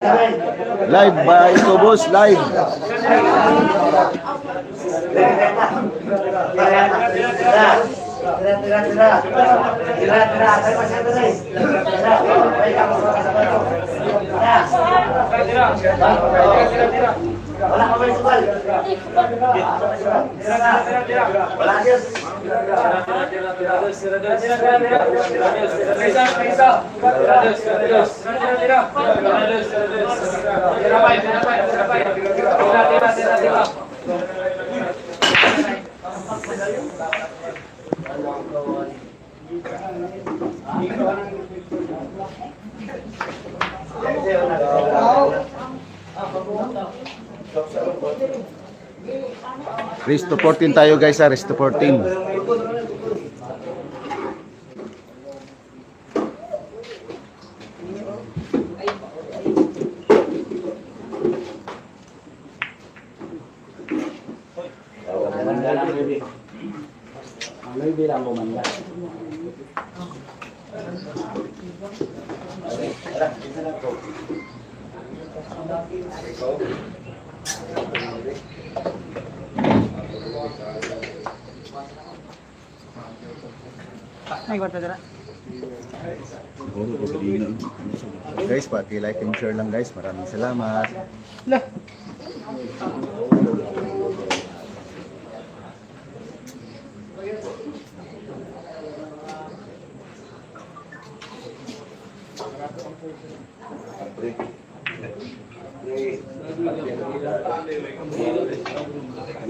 Live by Tobos, live. Wala ka ba yung subal? Wala Diyos. Resto 14 tayo guys, Resto 14. May bilang bumanda. Guys, paki-like and share lang guys. Maraming salamat.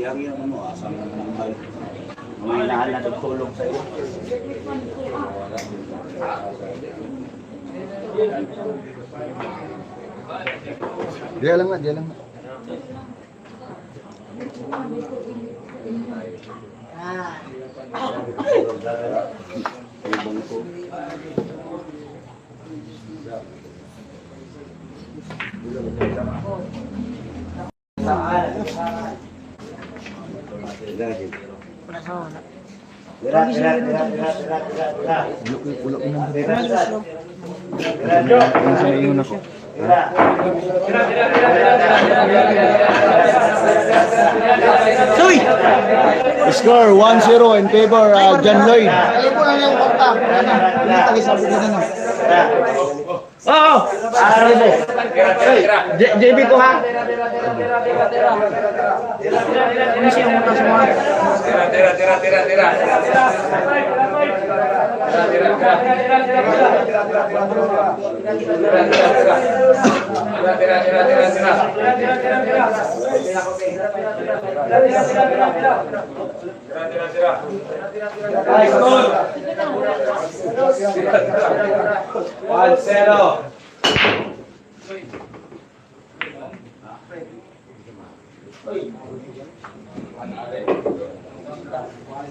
Yang ano, asang naman. May lahat na tutulong sa iyo. Diyan lang na, diyan lang na. Ulak mo na. Sa iyo na ko. Score 1-0 in favor John Lloyd. Oo! JB ko ha? Ini siya yung utang semua. Tira.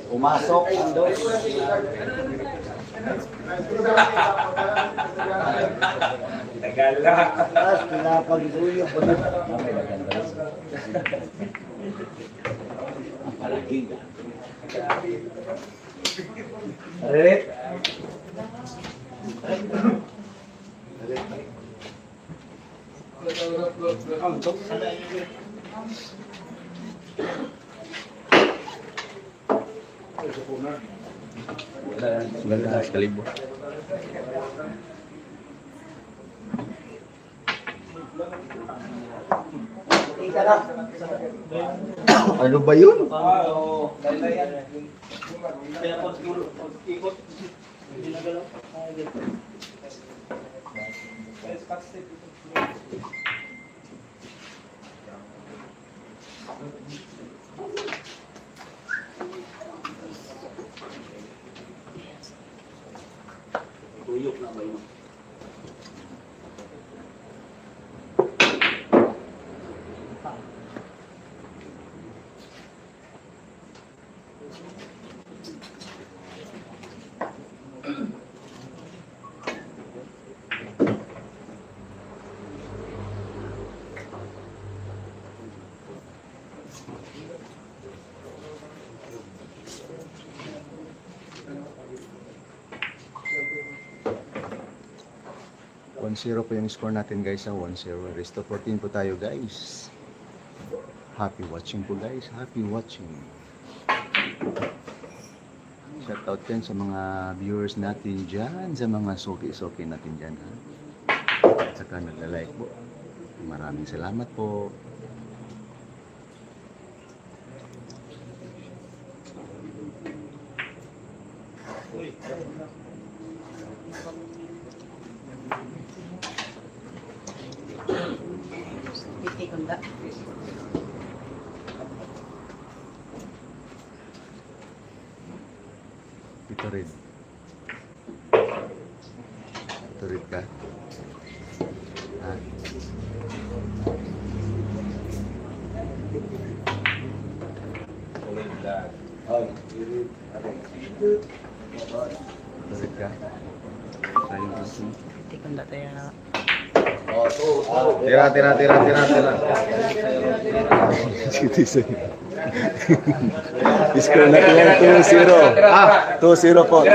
Pumasok ang dos. Tagala. Tapos pinapagduyo po na. Palagi ka. Ririt. Sudah sekali bu. Ano ba yun? Tuyok na ba yun? 1-0 po yung score natin guys, 1-0. Rest of 14 po tayo guys. Happy watching po guys, happy watching. Shout out din sa mga viewers natin dyan, sa mga soki-soki natin dyan. Ha? At saka nagla-like po. Maraming salamat po. Piti kunda. Ito rin. Ito rin ka. Ha? Ito rin ka. Sayang kasi. Piti kunda tayo na. Tira. Sige, sige. Score natin yan, 2-0. 2-0 po. 2-0.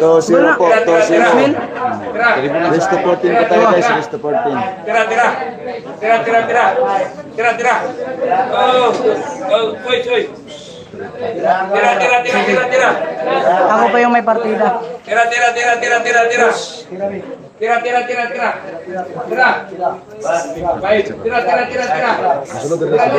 To zero po, to zero. Rest to 14 po tayo guys, rest to 14. Ako pa yung may partida. Masunod rin sa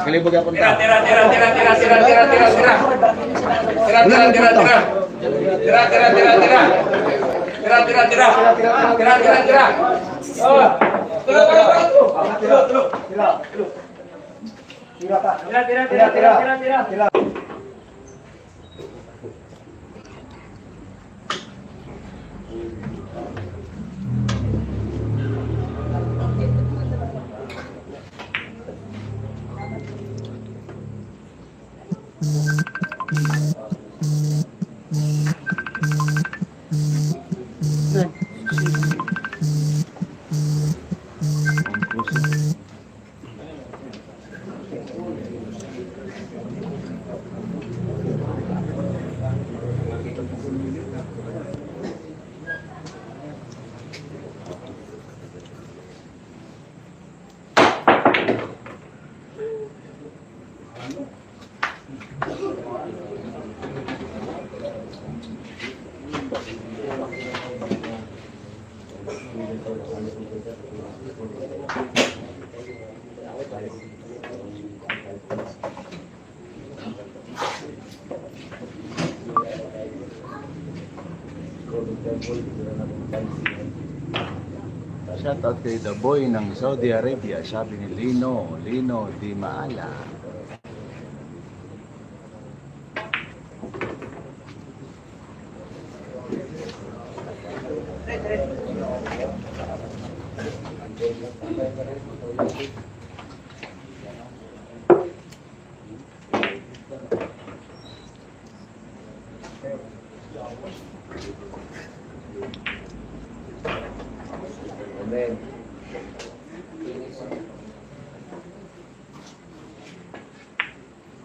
Kalibog ako na. Shout out kay The Boy ng Saudi Arabia, sabi ni Lino Di Maala.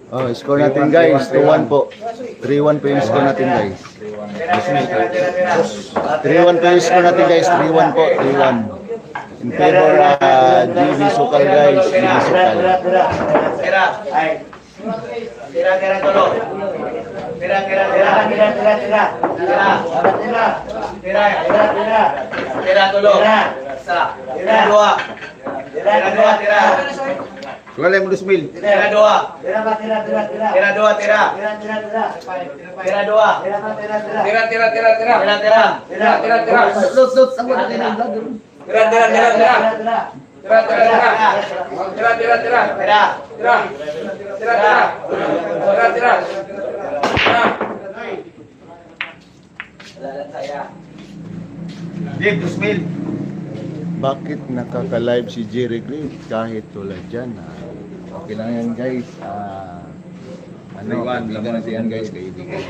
Oh, score natin guys, 2-1 po. 3-1 po yung score natin guys. 3-1 po yung score natin guys, 3-1 po, 3-1. In favor GV Sukal guys, GV Sukal. Wala mo Dusmil. Tira dua. Tira dua. Tira, tira, tira. Tira, tira, tira. Tira. Tira. Tira, tira. Tira, tira. Tira. Dave, 2,000. Bakit nakaka-live si Jerry Great kahit tulad dyan? Okay lang yan guys. Kaibigan natin yan guys, kaibigan.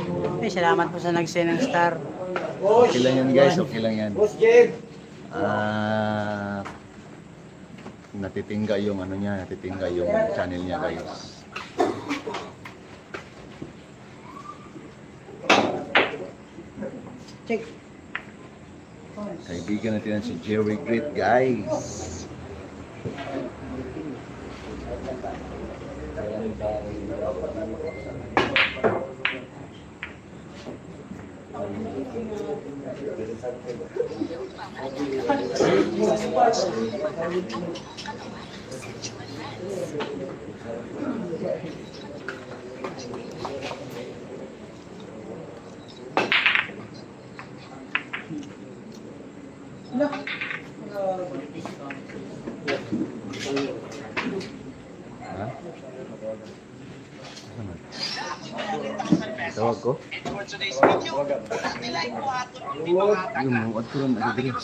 Eh, salamat po sa nag-send ng star. Okay lang yan guys, okay lang yan. Boss Jade. Natitingga yung ano niya, natitingga yung channel niya guys. Check. Kaibigan natin yan si Jerry Great guys. Ha? Tawag ko? Yung mga ko lang ako dito.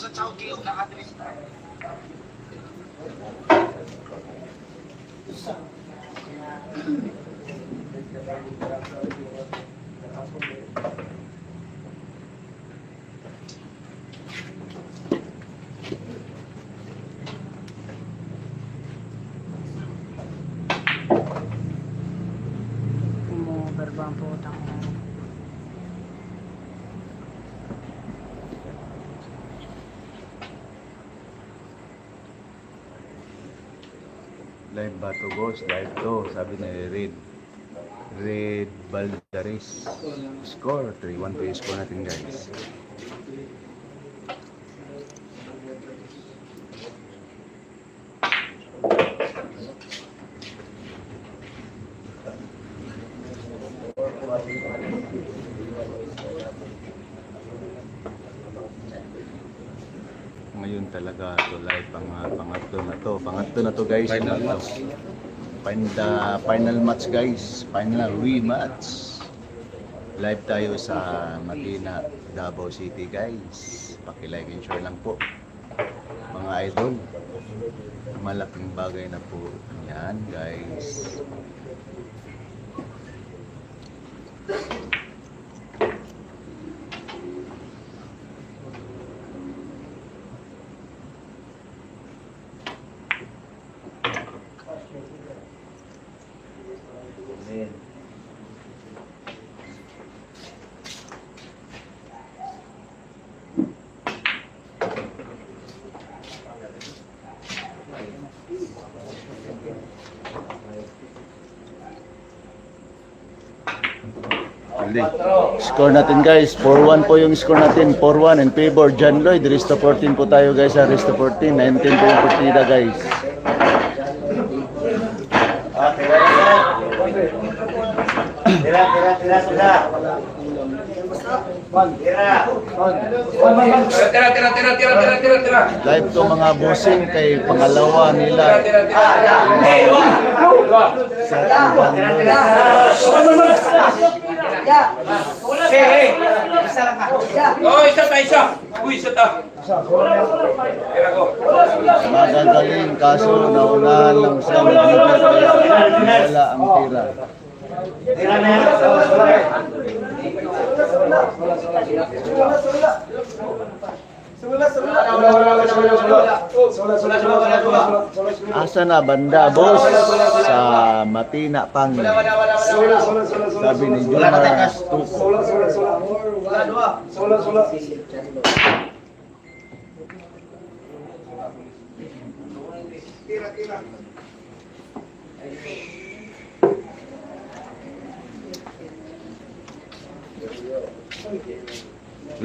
Umuber ba ang putang? Live ba to boss? Live to. Sabi ni Red Baldares. Score. 3-1 po yung score natin guys. Ngayon talaga to live pangatlo na to guys. Final match. Final match guys. Final rematch. Live tayo sa Makina, Davao City guys. Paki-like and share lang po. Mga idol. Malaking bagay na po yan guys. Score natin guys, 4-1 po yung score natin, 4-1 in favor John Lloyd. Resto 14 po tayo guys, sa Resto 14, 19 po yung partida guys. Tira. Live to mga bossing kay pangalawa nila. Sa Oh, isa ta, isa. Uy, isa ta. Tira ko. magagaling kaso naunahan lang sa wala ang tira. Tira na yan. Asa na banda boss sa Matina Pang. Sabi ni Jomar Tuko.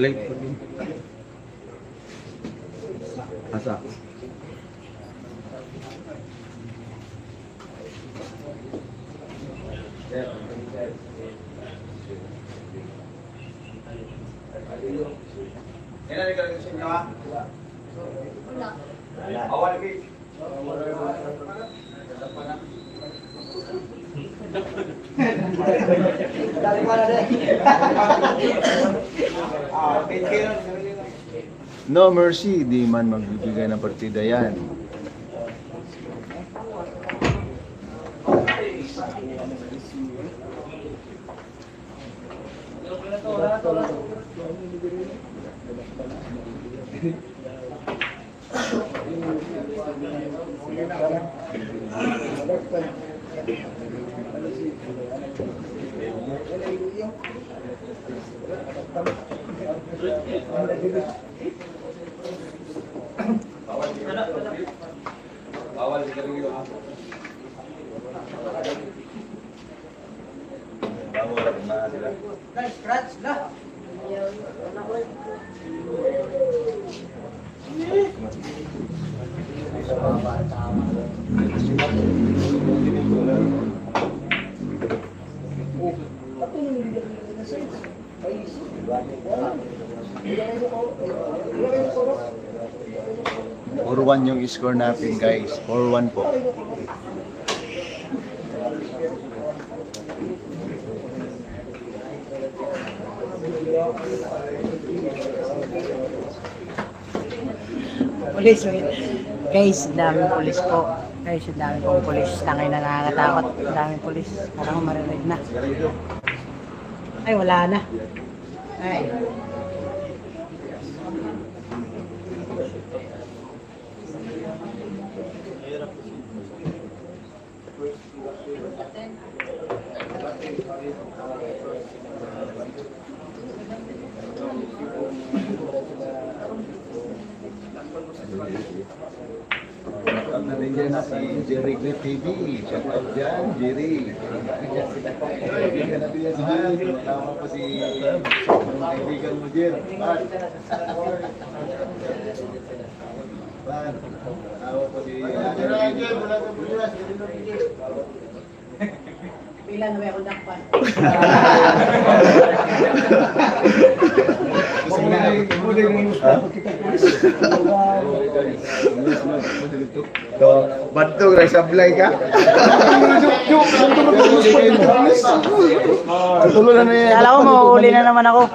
Live po din. Asa? Ilan nagkaroon sa inyo ha? Wala. Awal, No mercy, di man magbibigay ng partida yan. Bawal di kami yun. Bawal na sila. Guys, scratch na. Or 1 yung score natin guys. 4-1 po. Pulis, wait. Guys, daming pulis po. Guys, daming pong pulis. Tangay na nakakatakot. Daming pulis. Parang marinig na. Ay, wala na. Ay. Nandiyan na si Jerry Grip TV. Shout out dyan, Jerry. Kaibigan natin yan si Jerry. Tama pa si kaibigan mo, Jerry. Pan. Pan. Tama pa si Pila na may akong dakpan. Bantog, sablay ka? Tulo na yan. Kala ko mauuli na naman ako.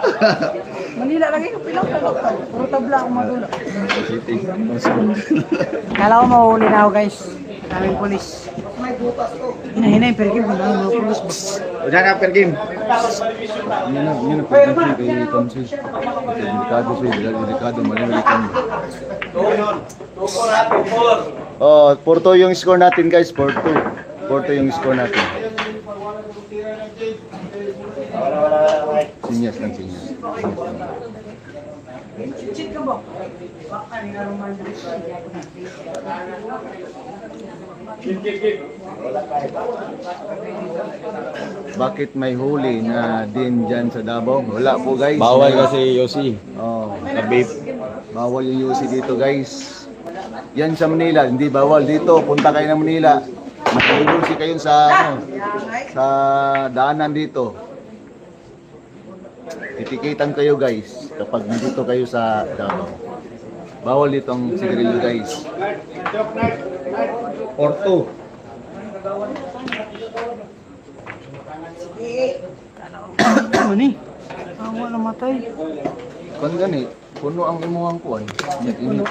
Manila lagi ko pilang pala. Puro tabla akong madula. Kala ko mauuli na ako guys. Daming pulis. Hinahinay, pero kim, wala mga pulis. Udah na per game. Yun na pwede kay Tomsi. Delikado siya, delikado, malilikan. Oh, 4-2 yung score natin guys, 4-2. 4-2 yung score natin. Sinyas lang, sinyas. Chit ka ba? Baka ni Roman. Bakit may huli na din dyan sa Davao? Wala po guys. Bawal kasi Yossi. Oh, Nabip. bawal yung UC dito guys. Yan sa Manila, hindi bawal dito. Punta kayo ng Manila. Matulungsi kayo sa sa daanan dito. Titikitan kayo guys kapag nandito kayo sa Davao. Bawal dito ang sigarilyo guys. Porto. Ano ni? Ang wala matay. Kung gani, puno ang imuhang kuwan. Init,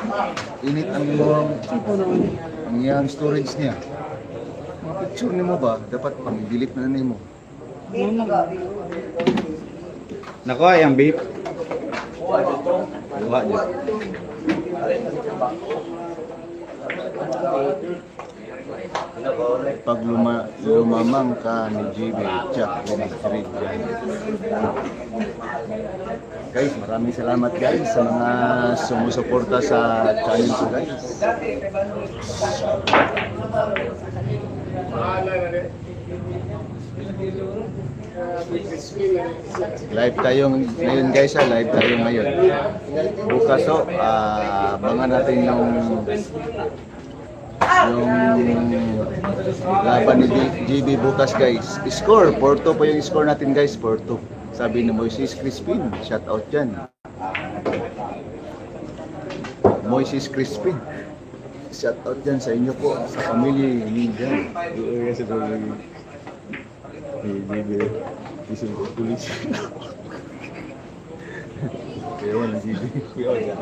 init ang imuhang ang iyang storage niya. Mga picture ni mo ba? Dapat pang delete na nimo. Nakuha yung beef. Kuha dyan. Pag lumamang ka ni GB, check read dyan. Guys, maraming salamat guys sa mga sumusuporta sa channel ko guys. Live tayo ngayon guys, live tayo ngayon. Bukas abangan natin yung laban ni GB bukas guys. Score, 4-2 po yung score natin guys, 4-2. Sabi ni Moises Crispin, shout out dyan. Moises Crispin. Shout out dyan sa inyo po, sa pamilya ninyo. Kasi po yung isang pulis. Kaya wala si Kaya wala.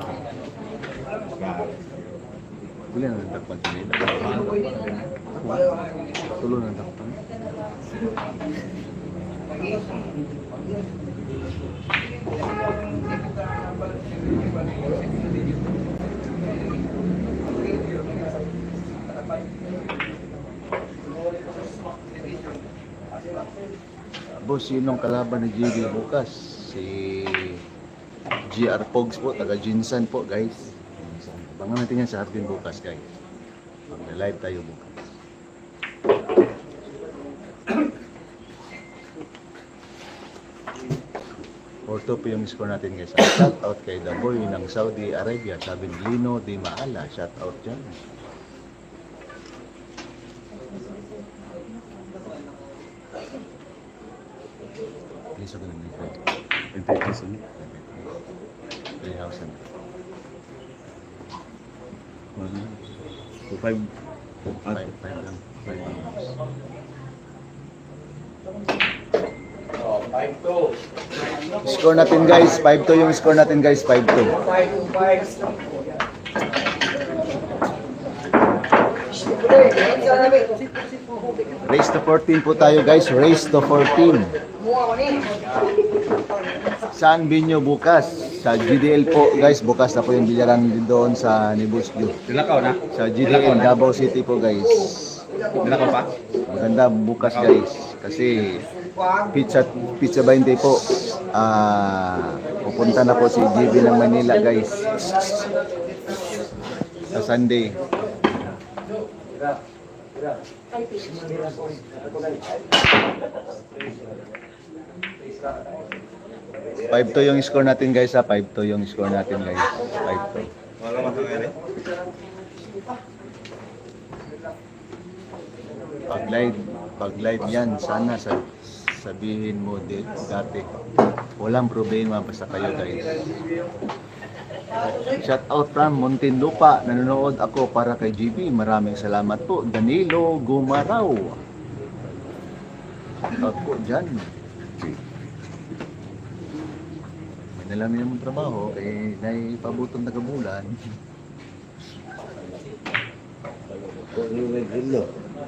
Wala na nagtakpan sa nila. Tulo na nagtakpan. Boss, sinong kalaban ni JB bukas? Si GR Pogs po, taga Jinsan po guys. Abangan natin yan sa atin bukas guys. Mag-live tayo bukas. Porto po yung score natin guys. Shout out kay The Boy ng Saudi Arabia. Sabi ni Lino Di Maala. Shout out dyan. Please ako naman ito. 20,000. 3,000. 5 lang. 5 hours. Oh, 5-2. Score natin guys, 5-2 yung score natin guys, 5-2. 5-2-5. Race to 14 po tayo guys, race to 14. Saan binyo bukas? Sa GDL po guys, bukas na po yung bilyaran din doon sa Nibusyo. Dilakaw na? Sa GDL, Davao City po guys. Dilakaw pa? Maganda bukas guys, kasi pizza 20 po. Pupunta na po si GB ng Manila guys. Sa Sunday. Five to yung score natin guys ha. 5-2 yung score natin guys. 5-2. Wala matangyan eh. Pag live yan, sana sabihin mo dati. Walang problema basta kayo guys. Shout out from Muntinlupa. Nanonood ako para kay GB. Maraming salamat po. Danilo Gumaraw. Shout out po dyan. May nalamin naman trabaho. Eh, naipabuton na kabulan.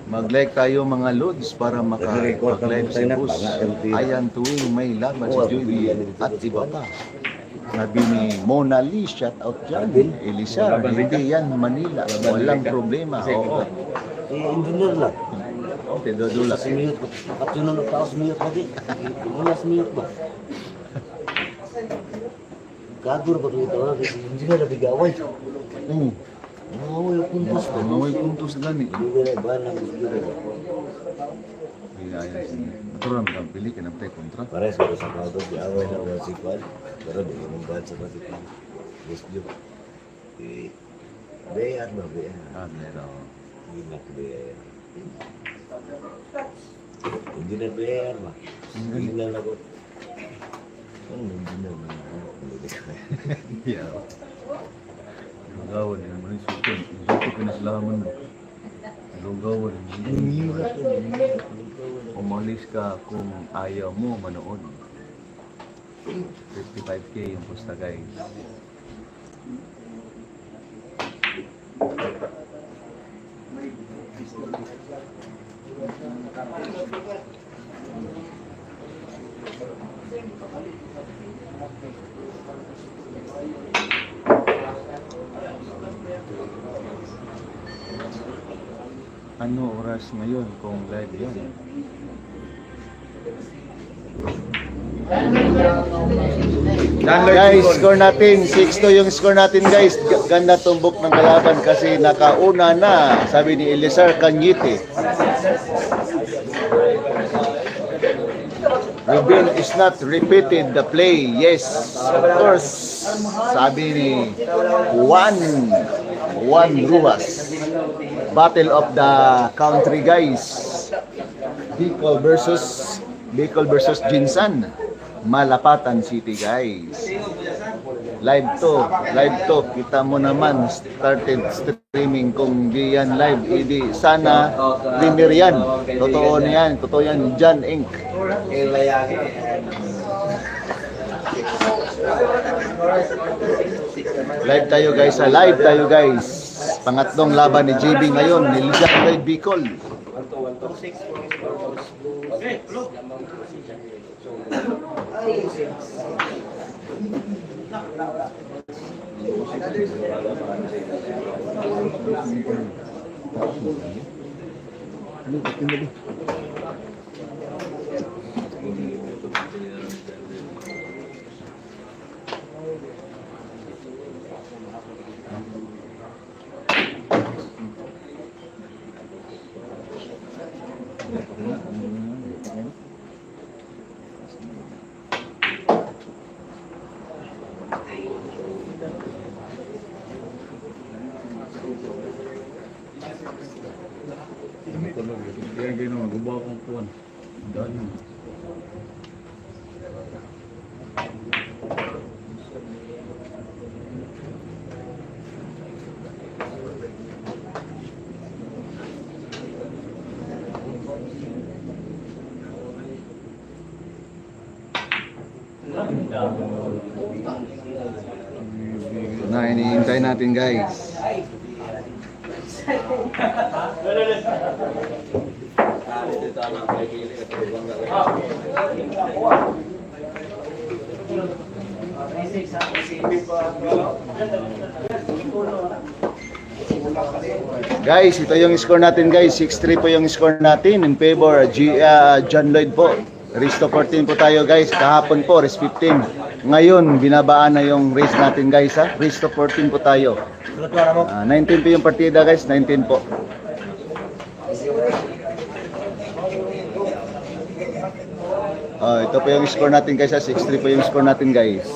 Mag-like tayo mga lods para maka-live si Boss. Ayan tuwing may laban si Joey at iba pa. Sabi ni Mona Lee, shout out dyan. Elisa, hindi yan Manila. Walang problema. Oo. Engineer lang. Okay, dodula. Semiyot ko. Katunod na tao semiyot ba di? Wala semiyot ba? Kagur ba ito? Engineer na bigaway. Mawaway yung puntos ba? Mawaway puntos gani. Hindi na ba lang siguro. Ayan siya. Maturan ka, pili ka ng kontra. Pares ko sa kauto, di away na wala si Kwan. Pero di ko mong bad sa pasipan. Gusto nyo. Bayar ba? Bayar. Meron. Hindi na bayar. Hindi na bayar ba? Hindi na lagot. Ano hindi na ba? Yeah. Lugawan yan mo rin sukon. Isuko ka na silaman mo. Lugawan. Umalis ka kung ayaw mo manood. 55K yung pusta guys. Ano oras ngayon kung live yan? Guys, score natin. 6-2 yung score natin guys. Ganda tumbok ng kalaban kasi nakauna na. Sabi ni Elizar Cañete. Ruben is not repeated the play. Yes, of course. Sabi ni Juan Ruas. Battle of the country guys. Bicol versus Jinsan. Malapatan City guys. Live to. Kita mo naman, started streaming. Kung di yan live, hindi sana premier yan. Totoo yan, John Inc. Live tayo guys. Pangatlong laban ni JB ngayon, ni John Lloyd Bicol. Na iniintay natin guys. Guys, ito yung score natin guys. 6-3 po yung score natin in favor John Lloyd po. Race to 14 po tayo guys. Kahapon po, race 15. Ngayon, binabaan na yung race natin guys ha. Race to 14 po tayo. 19 po yung partida guys. 19 po. Ito po yung score natin guys ha. 6-3 po yung score natin guys.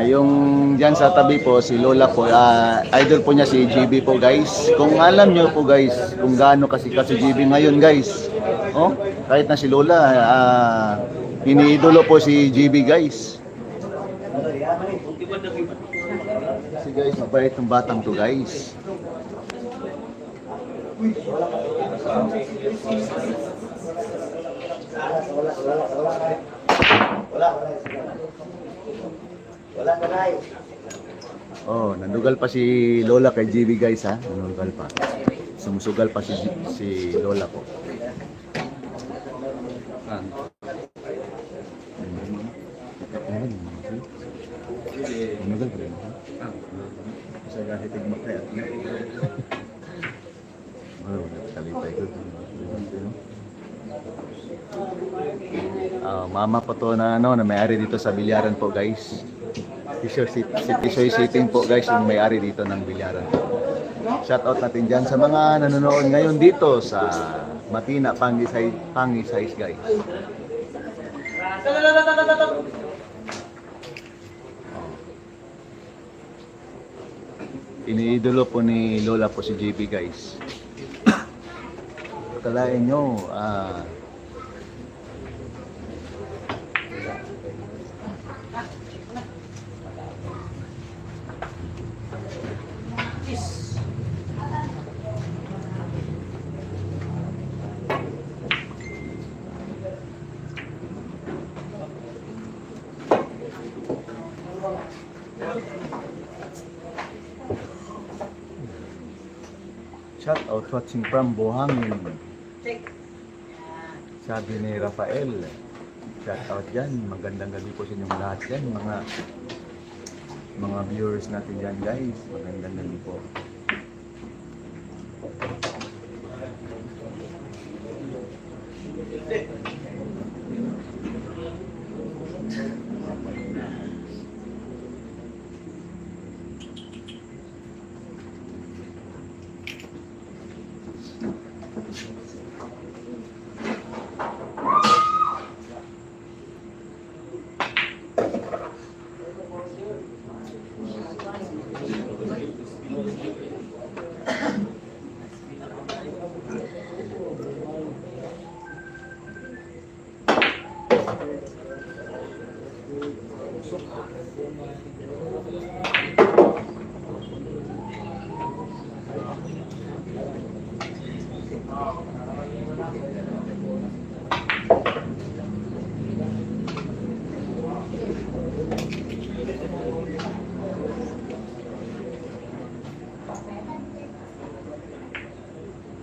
Yung dyan sa tabi po, si Lola po, idol po niya si GB po guys. Kung alam nyo po guys, kung gaano kasi GB ngayon guys. Kahit na si Lola, iniidolo po si GB guys. Kasi guys, mabait ng batang to guys. Nandugal pa si Lola kay GB guys ha. Nandugal pa. Sumusugal pa si Lola po. Nandugal pa rin ha. Sa gahitig makaya. Kalipay ko. Mama po to na na may-ari dito sa bilyaran po guys. Tisoy Sitting po guys yung may-ari dito ng bilyaran. Shout out natin dyan sa mga nanonood ngayon dito sa Matina Pangisay guys. Iniidolo po ni Lola po si JB guys. Kalain nyo, shout out watching from Buhangin. Sabi ni Rafael, shout out dyan. Magandang gabi po sa inyong lahat dyan. Mga viewers natin dyan guys. Magandang gabi po.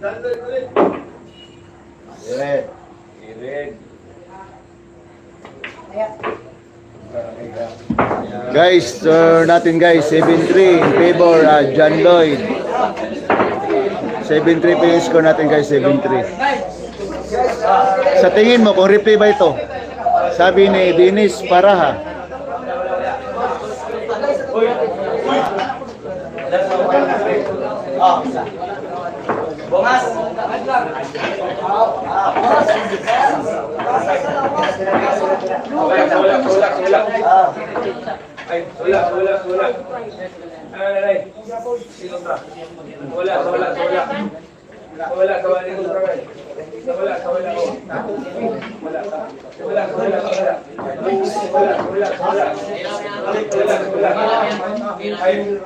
Yeah. Guys, natin guys, 7-3 in favor John Lloyd. 7-3 po yung score natin guys, 7-3. Sa tingin mo, kung replay ba ito? Sabi ni Dennis Paraha. Bungas! Sulak. Ay, sulak. Ay. Sino ba? Wala. Wala. Ay.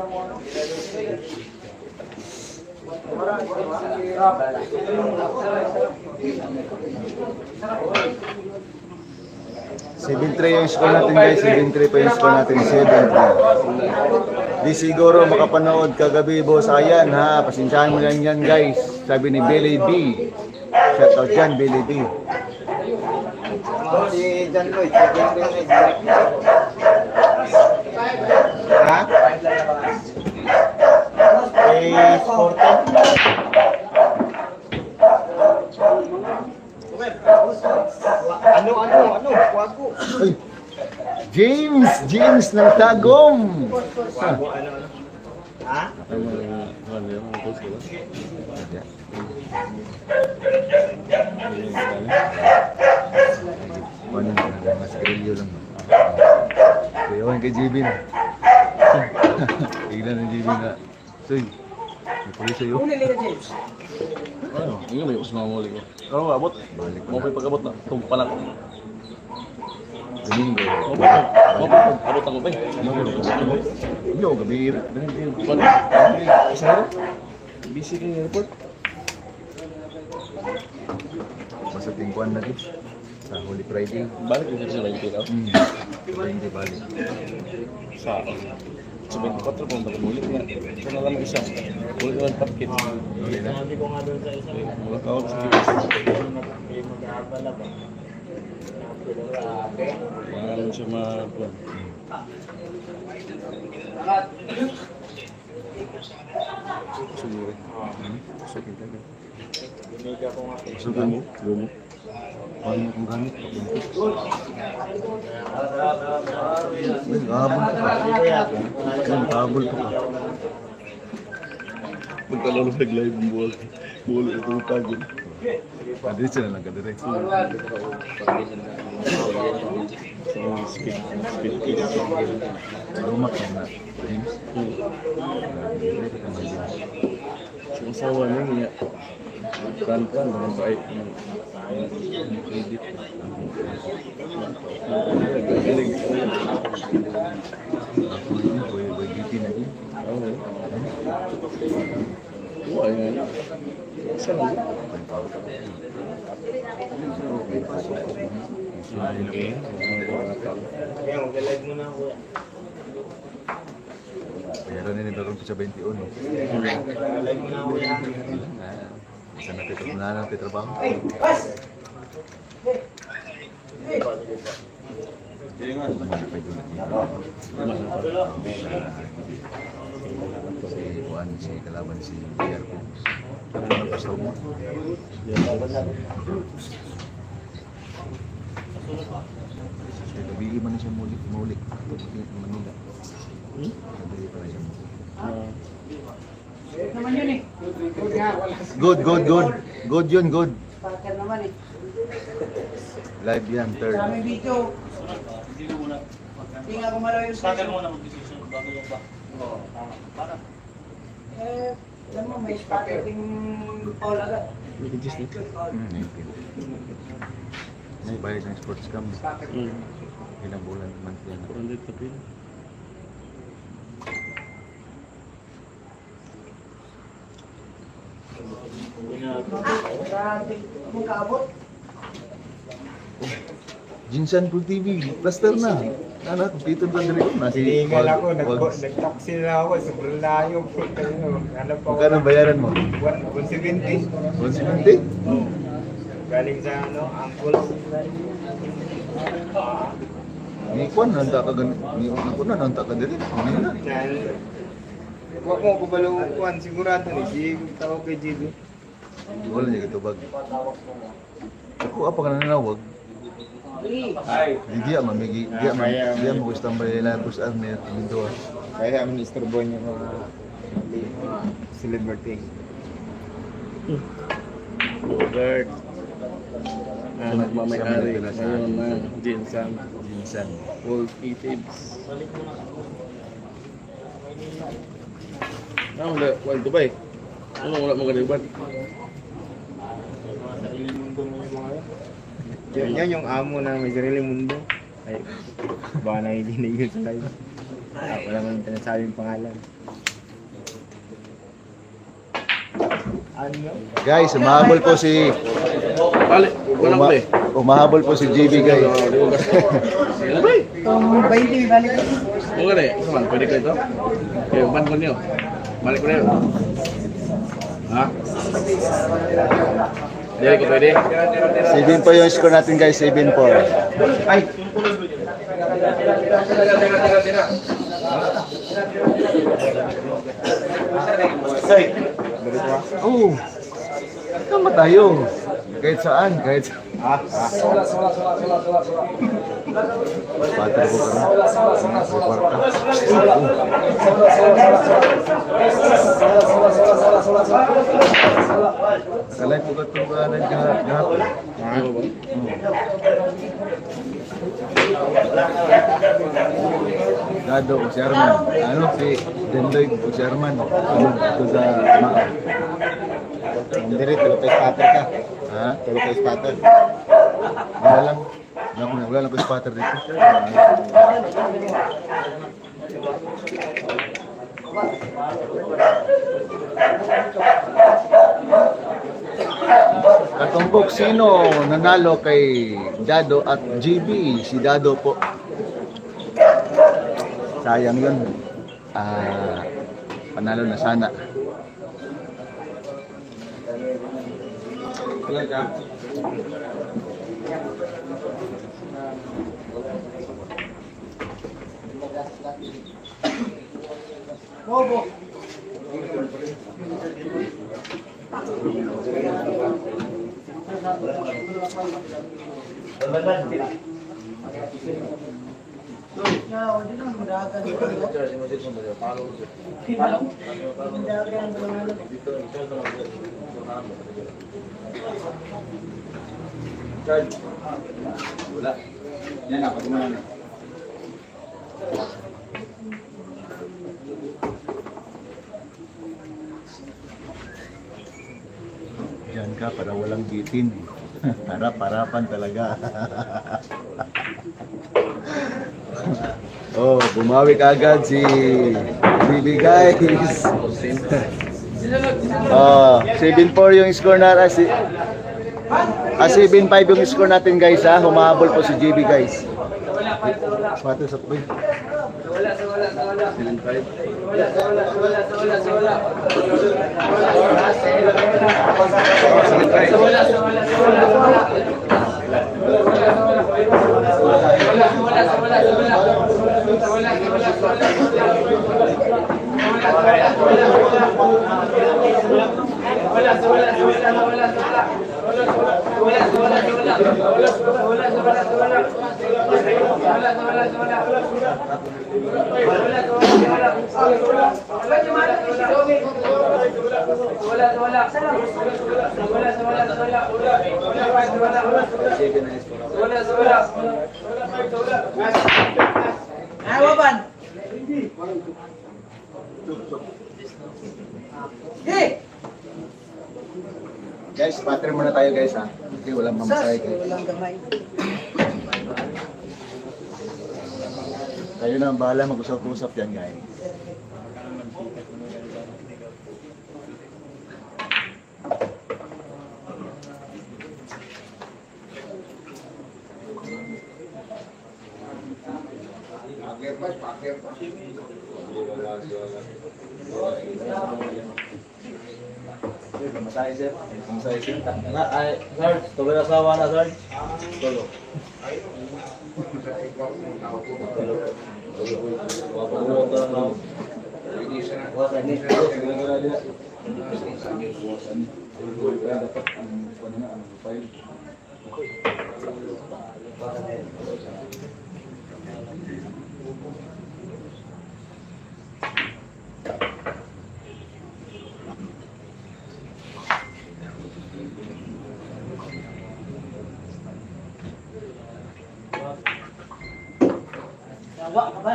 7-3 yung score natin guys, 7-3 pa yung score natin, 7-3. Di siguro makapanood kagabi boss, ayan ha, pasensyahan mo lang yan guys, sabi ni Billy B. Shoutout dyan, Billy B. Si John Lloyd, ha? Ano? Wago. Ay, James ng Tagum. Ha? Ano na, mas grilyo lang. Kaya ewan kay JB na. Tignan ng JB na. Soy, may pulis sa'yo. Ano? Hindi may usma mo ulit ko. Ano abot? Balik Mo pa pag-abot na. Tumpa lang. Domingo. Abot ako ba? Yo, gabi. Isa rin? Busy ka yung airport? Basta tingkuan na din. Sa Holy Friday. Balik yung sa lain ko. Hindi balik. Sa 24 kung nakamulit nga. Ito na lang isa. Ulit naman parkit. Hindi na. Mga kawag sa kibis. Mga alam siya mga... Siguro. Sugan mo? Paano kung gamit? Habol pa ka. Pagkalalo nag-live ng buwag. Buwag itong pagod. Kadit sila lang kadit. Speed kiss. Rumak na. James. Sa asawa niya niya. Kan-kan dengan baik. Kredit. Galing. Boy gitin lagi. Wah, ya. Sana. Pero nini dorong sa 21. Sana kita na natin trabaho. Si Juan, si kalaban si Pierre po. Ano pa sa mo? Nabili man siya muli. Pagdating ng Manila. Nabili pa na siya muli. Naman yun eh. Good. Good yun, good. Parker naman eh. Live yan, third. Sa aming video. Hindi nga gumalaw yung session. Alam mo, may spaghetti Paul agad. May bayad ng sports cam. Ilang bulan naman yan. 400 kapil. Grabe. Magkaabot. Jinsan Pool TV, plaster na. Ano, dito ba dali ko? Hiningal ako, nag-taxi na ako, sobrang layo po. Ano po ako? Magkano bayaran mo? 170. 170? Galing sa Angkol. Ni Kwan, nanta ka ganit. Ni Kwan, nanta ka dali. Ano na? Huwag mo kubaluan, sigurado ni. Sige, tawag kay JB. Wala niya kitubag. Ako, apa ka nananawag? Hindi dia mo gusto ang balila bus army at mindoa. Kaya Minister Boy niya mga celebrity. Robert. Nagmamayari ngayon ng Jinsan. Minsan. World Eatives. Wala, wala Dubai. Wala mga kaliban. Yan yung amo na may sarili mundo. Ay, baka nakikinig yun sa live. Wala man sinasabing pangalan. Ano? Guys, umahabol po si Balik, walang ba eh. umahabol po si JB guys. Ano ba eh? Kung 20, balik ko. Mga na eh. Saman, pwede ko ito? Okay, ban ko niyo. Balik ko na yun. Ha? Hindi ko pwede. 7 po yung score natin guys, 7-4. Ay! Oh. Tama tayo. Kahit saan, kahit Pater ko Kalay po ka itong gahapon. Ano ba? Gado ko si Arman. Ano si Dendoy ko si Arman. Ano ito sa Mao. Hindi tulog kay spatter ka. Ha? Tulog kay spatter. Wala lang. Wala lang ko spotter dito. Katumbok sino nanalo kay Dado at GB? Si Dado po. Sayang yun. Panalo na sana. Wala. Yan ako naman. Diyan ka para walang bitin. Harap-harapan talaga. Oh, bumawi kagad si Bibi guys. 7-4 yung score na 7-5 yung score natin guys ha. Humahabol po si JB guys. Pato sa tuloy. Waban. Guys, pattern muna tayo guys ha. Okay, walang mamasahe guys. Walang gamay. Kayo na ang bahala, mag-usap-usap yan guys. Masaya sir. Masaya sir. Sir, tuloy na asawa na sir. Tulo. Yawa ka ba?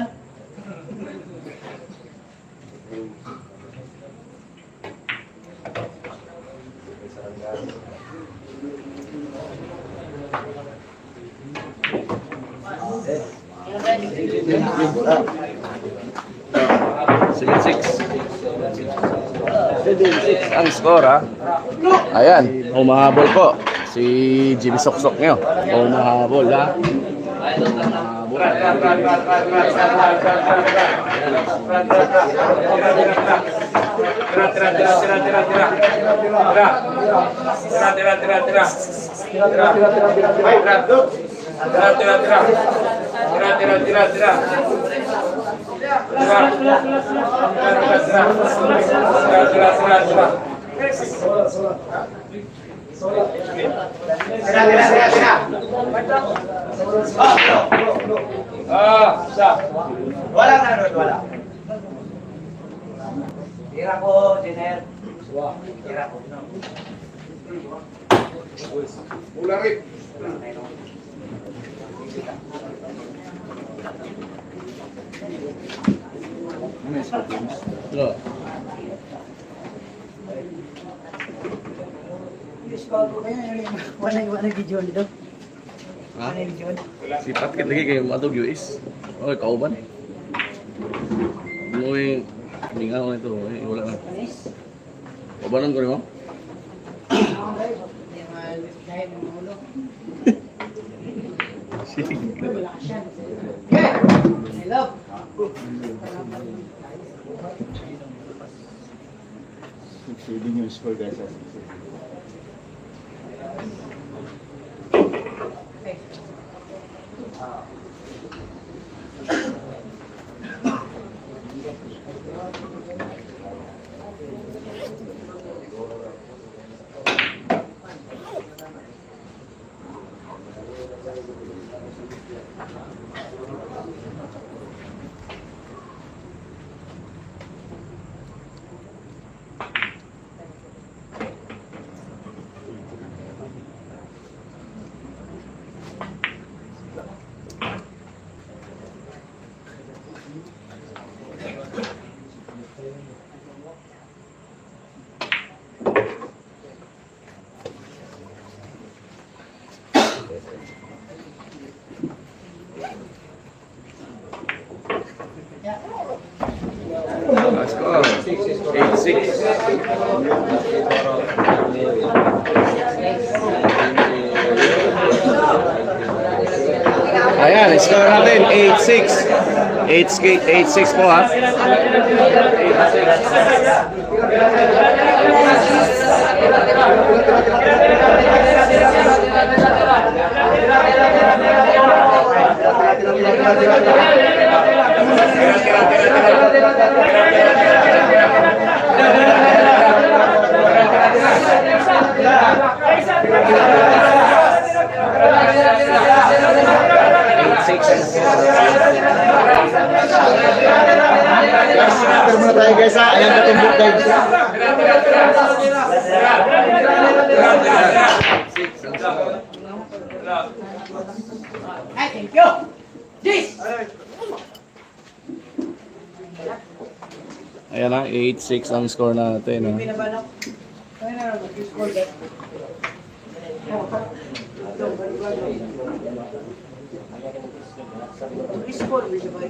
Ang score ha. Ayan, umahabol po. Si Jimmy Soksok nyo. Umahabol ha. Wala na ron, wala. Tira ko, Jenner. Tira ko. No. Wala video dito. Wala video. Sipat kita lagi kayo matog US. Oh, kauban. Mo yung bingaw ito, wala na. Kaubanan ko rin mo. Hello. Succeeding yung score guys. Score 8-6. Ayan, score natin 8-6. 8-6 po ha. Pero muna tayo guys ha. Ayan katumbok guys. Ay, thank you. This. Ayan na, 8-6 ang score natin. Ha? Binabanok. Kaya na mag-score get. Score with the boy.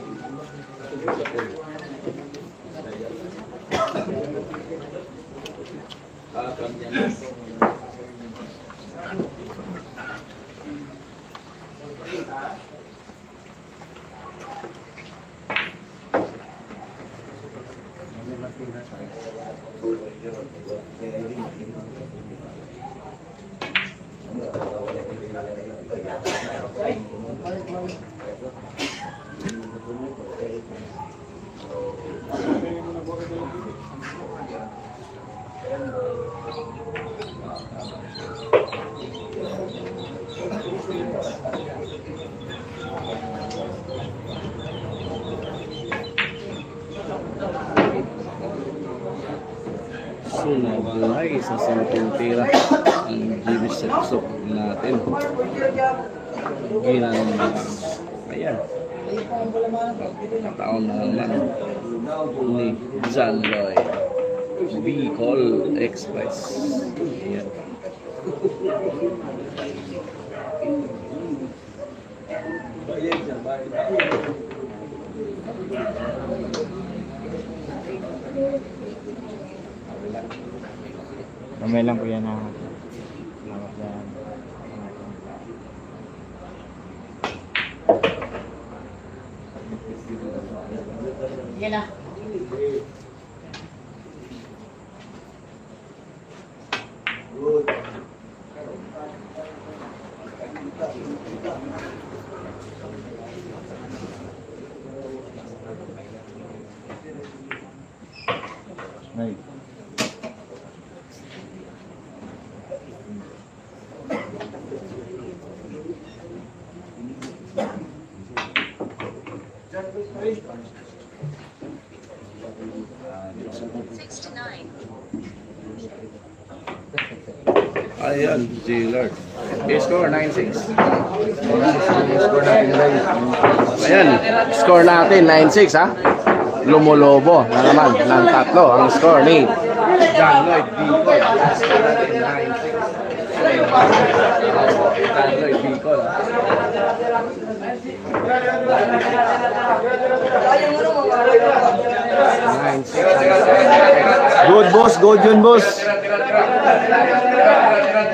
So, nabuhay sa sampung tira ang gibis sa kusok natin. Ginang ayan. Kataon na naman ni John Lloyd. Bicol Express. Ayan. Mamay lang po yan na. Salamat yan. Yan na. Right. Ayan, J-Lord. Score 9-6. Score natin guys. Ayan, score natin 9-6 ha. Lumolobo na naman ng tatlo ang score ni John Lloyd Bicol. Score natin 9-6. John Lloyd Bicol. Good boss, good yun boss.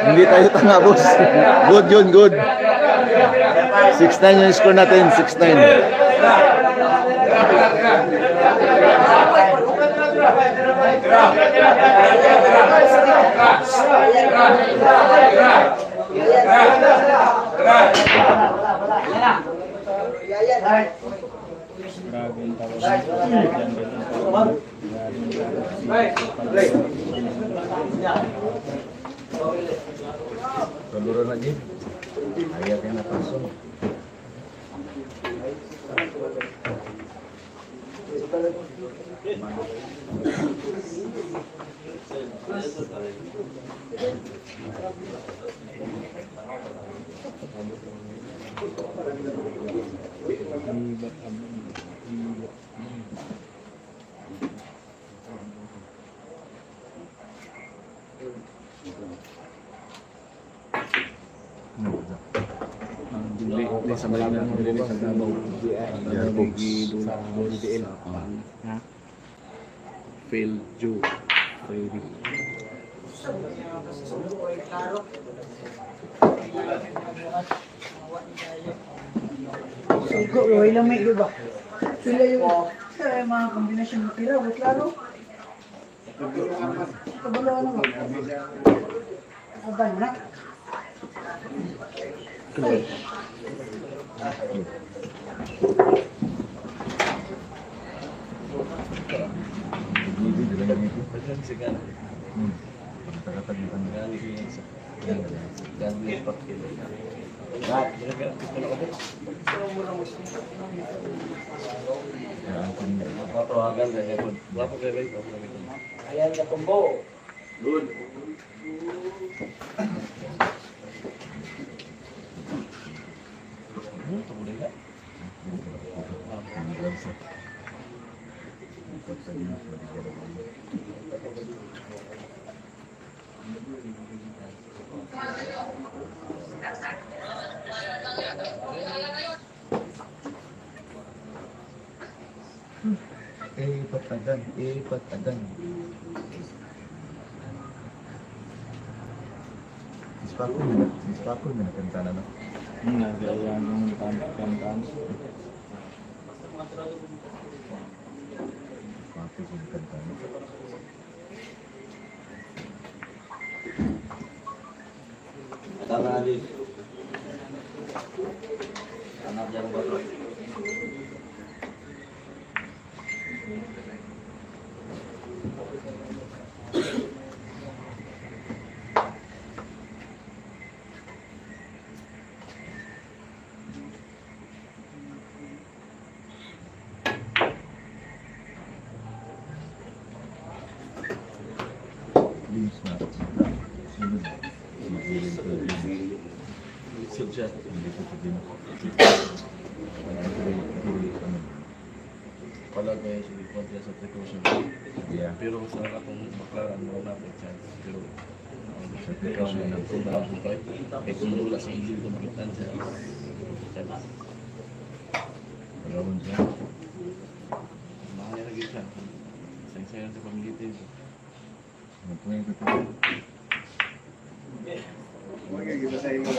Hindi tayo tanga boss. Good yun, good. 6-9 yung score natin, 6-9. Grabe yung tawag. Kaluro na din. Ayaw kayo napasok. Di sa Malayang dili sa Davao. Ha? Phil Joe. Ready. Sugo, roy lang may iba. Sila yung mga kombinasyon ng tira, wait laro. Kabalo ano mo? Aban na. Ayan na tumbo. Patagan. Ispakul mo na kanta na no? Nagayan yung kantan. Tama na din. Anak dyan ba ito? Palagay sa konti sa precaution. Pero sa akong baklaran mo na po chance. Pero sa precaution na kung na kay kung wala sa inyo ko makitan sa Pagawon siya. Mahal na gid siya. Sayang sa pamilya din. Magpunin ko to. Kita sa imo.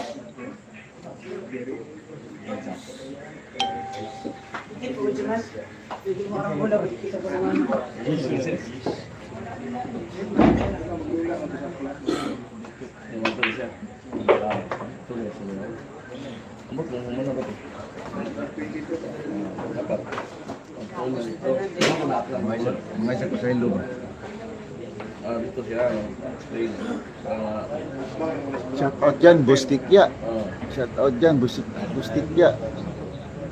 Mga isa ko sa ilo ba? Dito siya. Shout out dyan, Bustikya. Shout out dyan, Bustikya.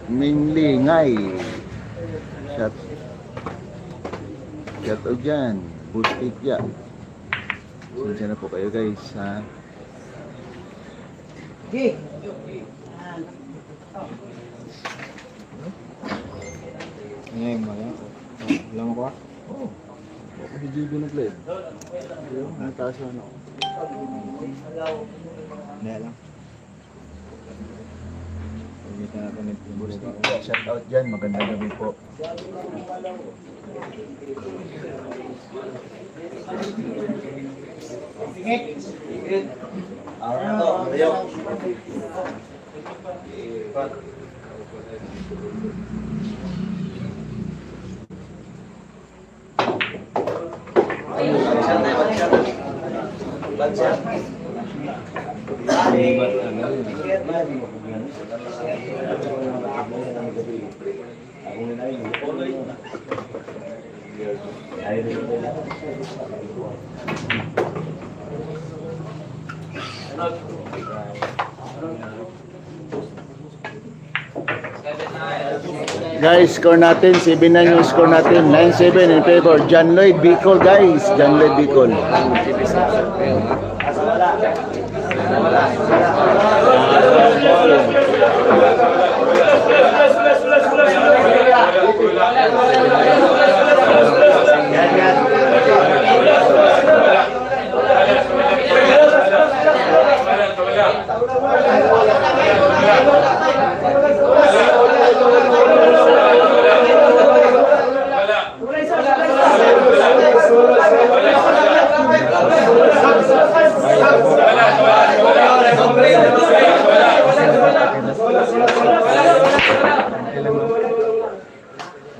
Minglingay. Shout out dyan, Bustikya. Sinsya na po kayo guys ha. Okay. Ngayon mo yan. Alam mo ko? Oo. Ako si GB nag-live. Ang taas ano. Hindi lang. Pagkita natin yung Bustikya, shout out dyan. Magandang gabi po. Guys, score natin, 7-9 yung score natin, 9-7 in favor. John Lloyd Bicol guys, John Lloyd Bicol.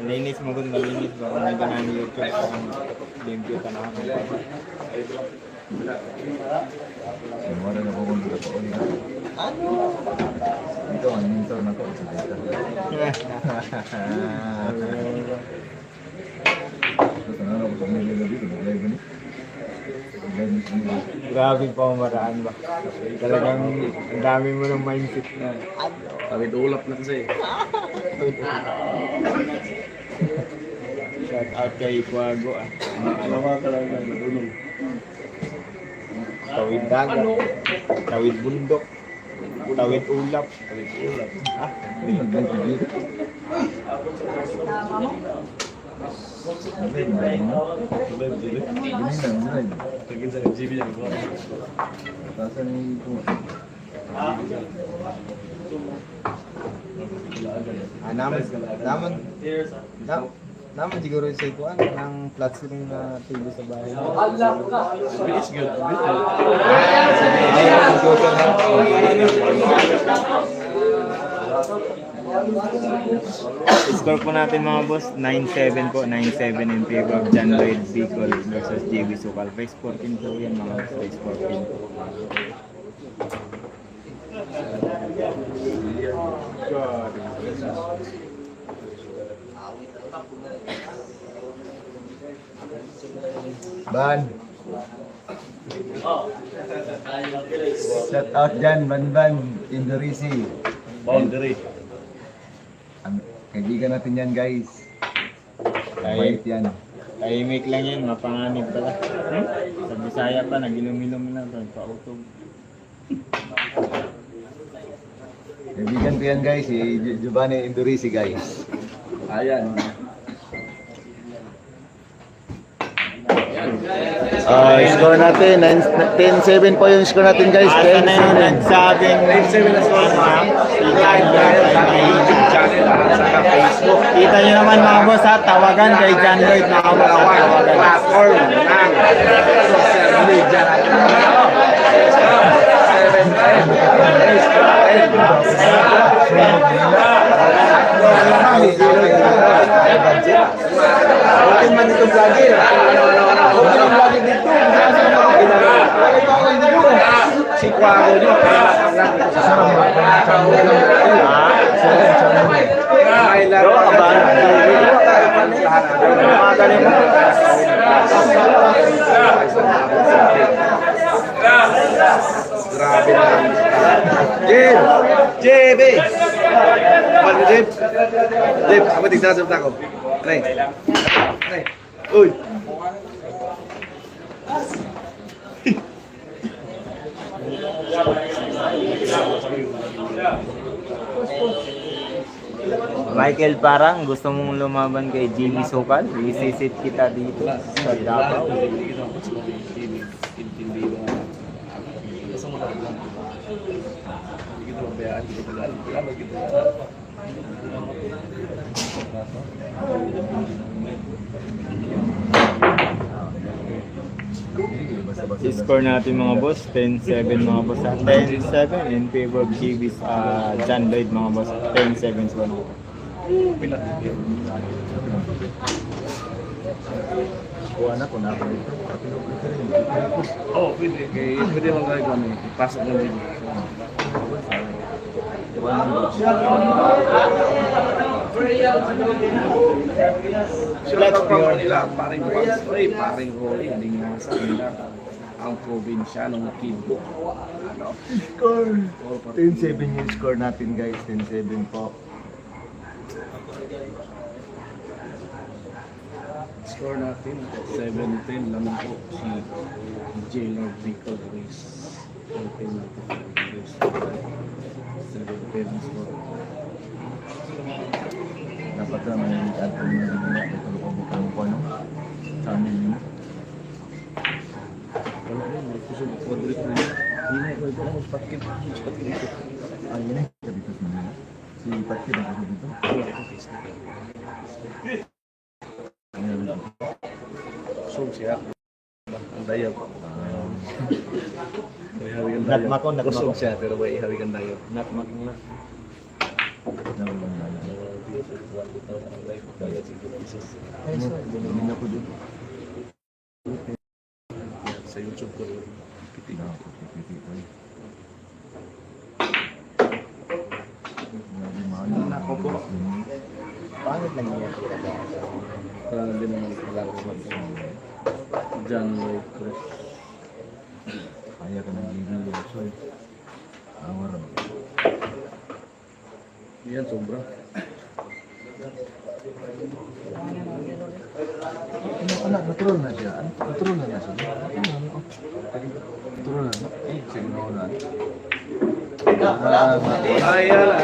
Malinis mo kung malinis ba kung may ganang YouTube kung limpyo ka na ako. Semua na po kung dito po ulit. Ito ang mentor na ko. Ito na ako sa mga gabi ko. Live ni. Grabe pa ang maraan ba? Talagang ang dami mo ng mindset na. Kami ulap na kasi. Shout out kay Kuago ah. Ano ka talaga natulong? Tawid dagat, tawid bundok, tawid ulap. Ah, Hindi nag-live dito. Live dito. Live. Pagin sa GB yan ko. Tasan ni ko. naman siguro sa ikuan ng flat screen na TV sa bahay. It's good. Score po natin mga boss, 9-7 po. 9-7 in favor of John Lloyd Bicol versus JB Sukal. Race 14 po yan mga boss. Race 14 po. Ban. Shout out dyan, Ban, Indorisi. Boundary. Kaibigan natin yan, guys. Mabait yan. Tahimik lang yan, mapanganib pala. Sa Bisaya pa, nag-ilum-ilum na. Pautog. Kaibigan ko yan, guys. Si Giovanni Indorisi, guys. Ayan. Score natin, 10-7 po yung score natin, guys. Asa na yung nagsabing 9-7 na score mga. Channel at saka Facebook. Kita nyo naman mga boss ha, tawagan kay John Lloyd mga boss. Tawagan. Platform ng social media natin. Okay man itong vlogger. Okay ang vlogger dito. Si Quago nyo. Ay laro ka ba? Grabe na. Jeb! JB! Ano Jeb? Jeb, ako tignan sa ko. Anay. Anay. Uy! Michael, parang gusto mong lumaban kay JB Sukal? Isisit kita dito sa Davao. Score natin mga boss, 10-7 mga boss. 10-7 in favor of JB John Lloyd mga boss. 10-7 score. Kuha na ko na ako dito. Oh, pwede. Pwede lang tayo kung ano. Pasok lang dito. Sila pang nila, paring Pansray, paring Rolly, hindi nga sa kanila ang probinsyanong Kibo. Score. 10-7 yung score natin, guys. 10-7 po. Score natin, 7-10 lang po si J-Lord Bicol Race. 7-10 natin race. 7-10 score. Dapat naman yung add ko yung mga tulog ko ano? Sa amin yun. Wala rin, may kusog quadrit na yun. Hindi na, ito ako sa patkit. Ah, yun eh. Sabi ko sa mga. Si Patki na kasi dito. So, siya. Ang dayag. May hawig ang dayag. Natmak ko, natmak ko. Kusog siya, pero may hawig ang dayag. Natmak na. Hindi na ko dito. Sa YouTube ko. Pitig. Nako po. Pangit lang niya. Parang din naman laro sa John Lloyd Cruz. Kaya ka ng gini. So, awar. Yan, sobra. Anak, natural na siya. Natural na siya. Natural na. Sige na una. Ayan.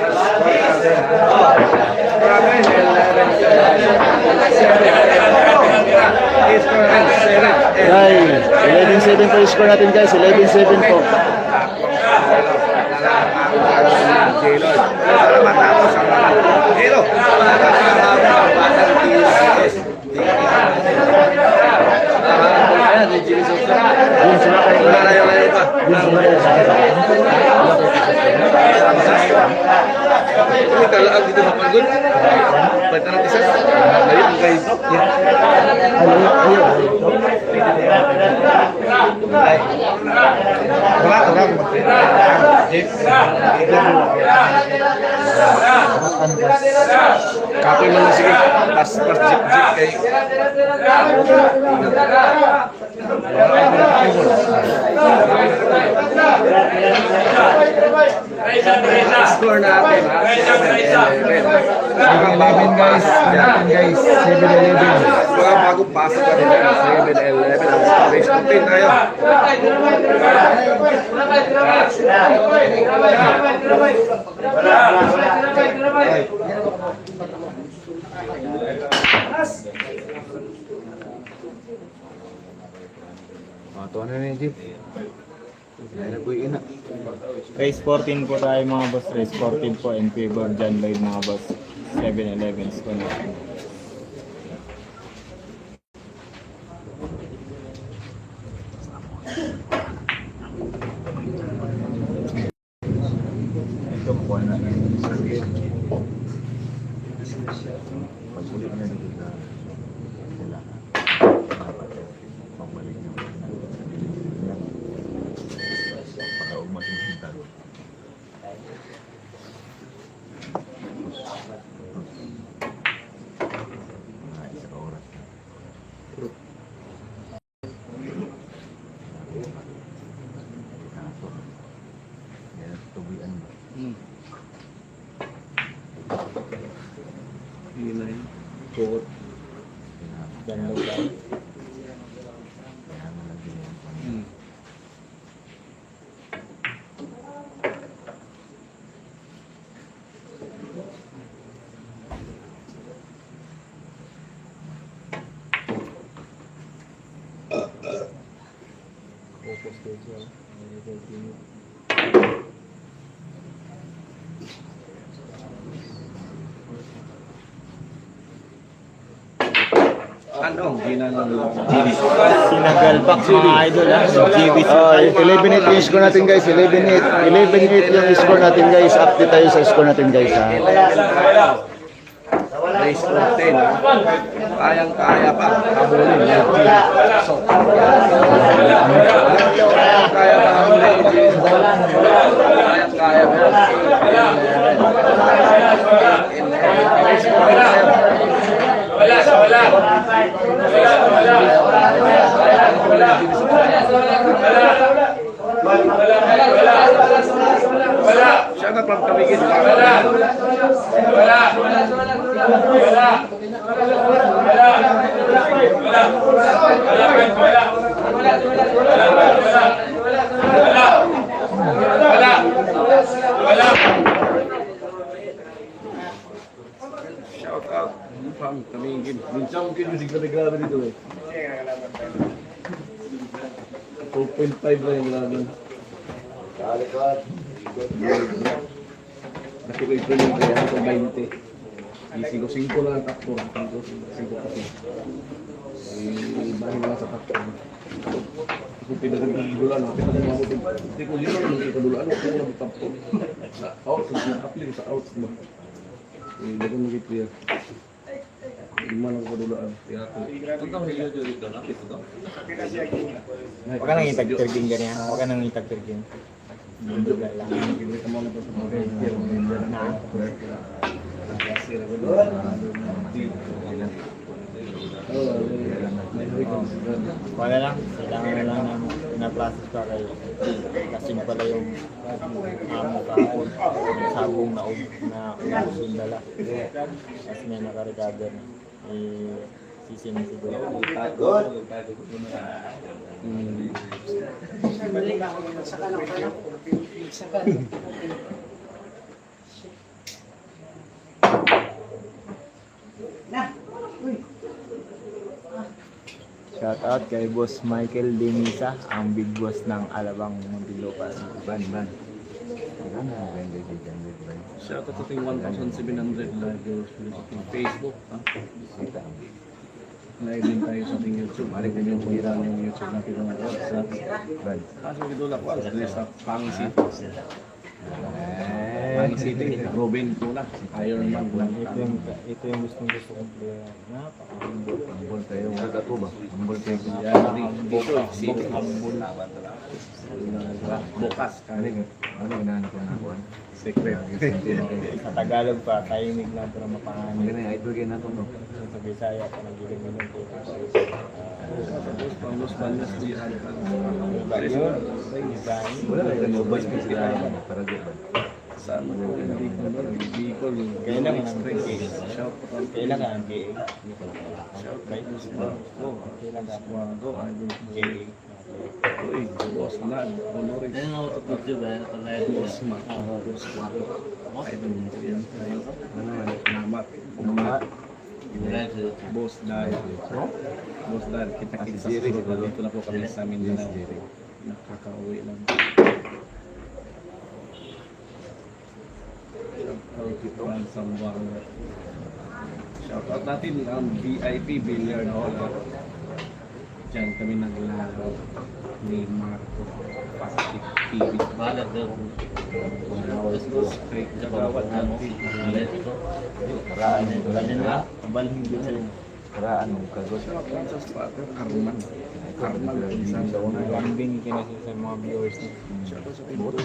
Guys, 11-7 po yung score natin, guys. 11-7 po. Hindi kalaag dito sa pagod. Pwede natin isa. Ayun ang guys. Kapoy mo na sige. Pas jeep kay. Score natin ha. 7-11 guys. 7-11. Mga bagong pasok natin. 7-11. Race natin tayo. Ito na na yung jeep. Ay, nagbuhin na. Race 14 po tayo mga boss. Race 14 po in favor of John Lloyd mga boss. 7-11s ko na. Ito, kuha na. Pagbulit na dito sa sila. Pagbalik niyo. Pagkaugmas yung sintag. Isa ka oras na. Yan, tubian ba? Yun na yun. Court. John Lloyd tayo. Ano? Ginang Sinagalbak mga idol ha. GBC. 11-8 yung score natin guys. 11-8. 11-8 yung score natin guys. Update tayo sa score natin guys ha. Race 14 ha. Kayang-kaya pa. Habulin. So, kaya pa habulin. Kayang-kaya pa. Race 14. Siya na pang kamigin. Shout out. Pang kamigin. Minsan mungkin music na grabe dito eh. 4.5 lang yung laban. Kasi ko ito yung kaya ito 20. Isi ko 5 lang ang takbo. 5 kasi. Bahin lang sa takbo. Kung pinagdulan, kapit ako mabuti. Hindi ko yun lang pinagdulan. Ako yung nagtakbo. Sa out, sa out mo. Hindi ko mag-clear. Gimana ko dulaan? Tentang video dito na itu to. Huwag ka nang itag-tergin ganyan. Huwag ka nang itag-tergin. Bundok lang. Hindi ka muna sa mga Wala lang. Kailangan na lang na na-process pa kayo. Kasing pala yung amo kahapon. Sabong na ubos yung dala. Kasi may nakarecover na. Sisinin siguro. Shout out kay Boss Michael Denisa, ang big boss ng Alabang Muntinlupa. Ban. Shout out to 1,700 live Facebook. Live din tayo sa ating YouTube. Maring din yung pira ng YouTube natin ng sa ban. Kaso ito lang po. Sa pangsit. Langit City, Robin Tuna, Iron Man lang. Ito yung gusto kong player. Napaka-humble. Humble kayo. Humble ba? Humble kayo. Dito, City. Bukas, kaling. Ano ginahan ko na ako? Secret. Sa Tagalog pa, tahimik lang pero mapanganin. Ganun yung idol kayo na ito, no? Sa Bisaya pa nagiling mo ng kita. Panglos Bandas, di ano ka. Yun, design. Wala lang yung mobile space kaya para di ba? Sa mga Bicol, Kailangan ang Express. GA. Shout out. Kailangan ang GA. Kailangan ang GA. Uy, boss na. Honoris. Boss ma. Idol mo yan. Salamat. Boss Dan. Boss Dan, kita-kita sa susunod. Dito na po kami sa Mindanao. Nakakauwi lang. Shoutout to Juan Sambuanga. Shoutout natin ang VIP Billiard Hall. Diyan kami naglaro ni Marco Pacific TV. Balat daw. Straight Jagawat natin. Balhin din sa'yo. Karaan mo kagot. Kansas Pater, Carman. Carman, isang Lambing kinasa sa mga viewers niya. shoutout sa pinto.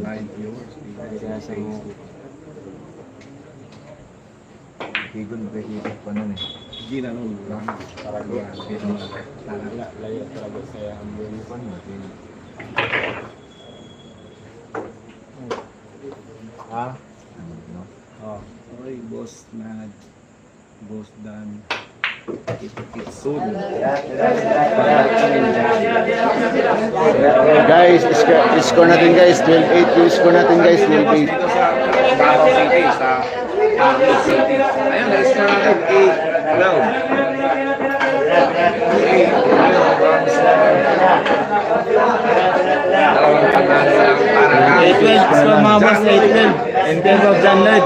Live viewers. Kaya sa mga Tigon ba kayo pa nun eh? Ginanon lang. Parago. Talaga. Layo talaga sa ang viewers. Paano natin? Ha? No? Oh. Oy, boss Nad. Boss Dan. Kita-kits soon. Guys, score natin guys, 12-8 yung score natin guys, 12-8. Dito sa Davao City, sa Army City. Ayun, na-score natin 8 round. 8 dalawang panalo lang para 8-12 so mga boss, 8-12 in terms of John Lloyd.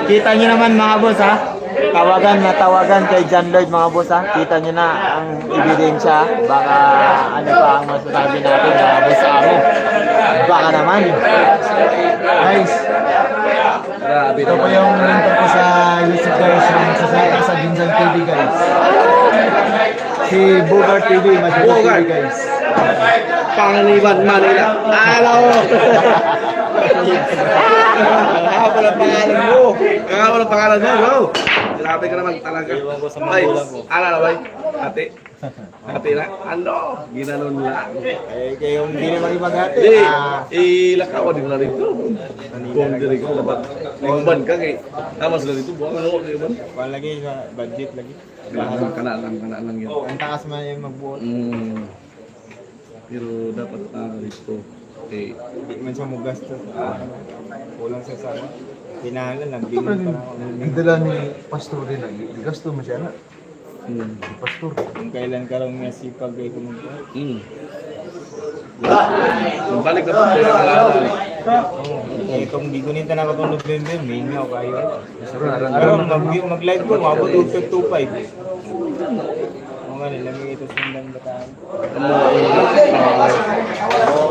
Kita nyo naman mga boss ha, tawagan kay John Lloyd mga boss ha. Kita nyo na ang ebidensya. Baka ano pa ang masasabi natin mga boss sa amo. Baka naman guys, Grabe ito po yung mentor ko sa YouTube guys, yung sasalita sa Ginzang TV guys, si Bogart TV, Bogart. TV guys. Panganiban Manila. Hello! Kakapal ang pangalan mo. Kakapal ang pangalan mo, bro. Grabe ka naman talaga. Ay, ala na ba? Ate. Ate na. Ano? Ginanon lang. Eh, kayo hindi naman ibagati. Hindi. Ilakaw din na rito. Kung diri ko dapat. Lingban ka kay. Tama sila dito. Buwan mo kayo ba? Wala lagi sa budget lagi. Kana lang yun. Ang takas man yung magbuot. Pero dapat dito. Okay. Hindi man siya magastos. Kulang sa sana. Pinahalan lang. Bingin pa lang ako. Nagdala ni Pastor din na. Gasto mo siya na. Pastor. Kung kailan ka lang nasipag ay kumagbuot. Balik na po tayo ng lalaki. Eh, kung di gunin na ako itong November, mingaw kayo. Pero mag-live ko, mabot 2.25. Oo nga nila, may ito sundang bataan.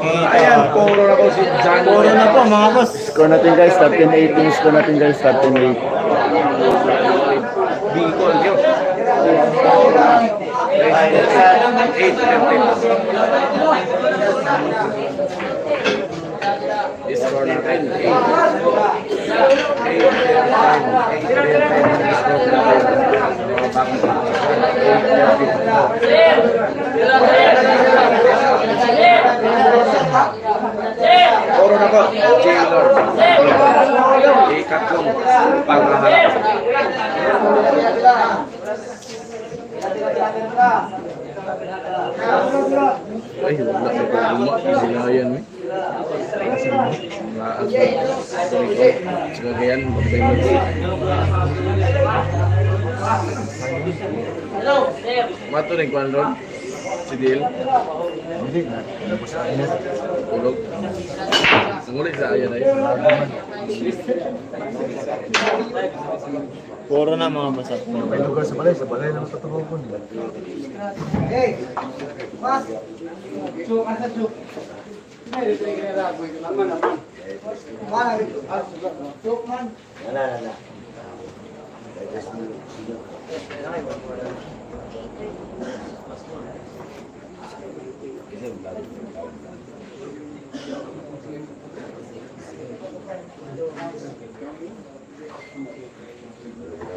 Ayan, puro na po si John. Puro na po mga boss. Score natin guys, 13-8 yung score natin guys, 13-8. Bicol yun. 8-10. Score natin 8. Puro na po, J-Lord. Ikatlong pangaharap. Ay, wala sa pagduma. Isilayan mo. Laas mo. Sigagayan, magday mo. Mato rin kung ano si Dil. Hindi na. Tapos na. Tulog. Nangulit sa ayan ay. Puro na mga basat po. May lugar sa balay lang totoo po nila. Wala.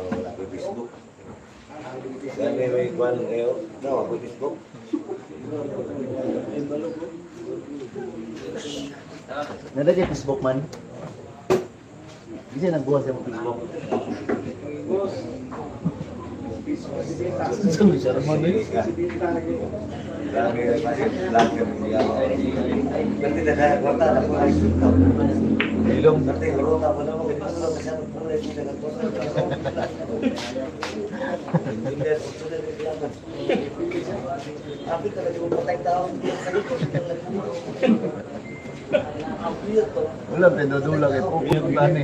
Wala ko Facebook. May kwan kayo. No, ako Facebook. Nada kay Facebook man. Kasi nagbuhat sa Facebook. Saan siya naman eh? Ilong. Wala, pinadula kay Poko yung tani.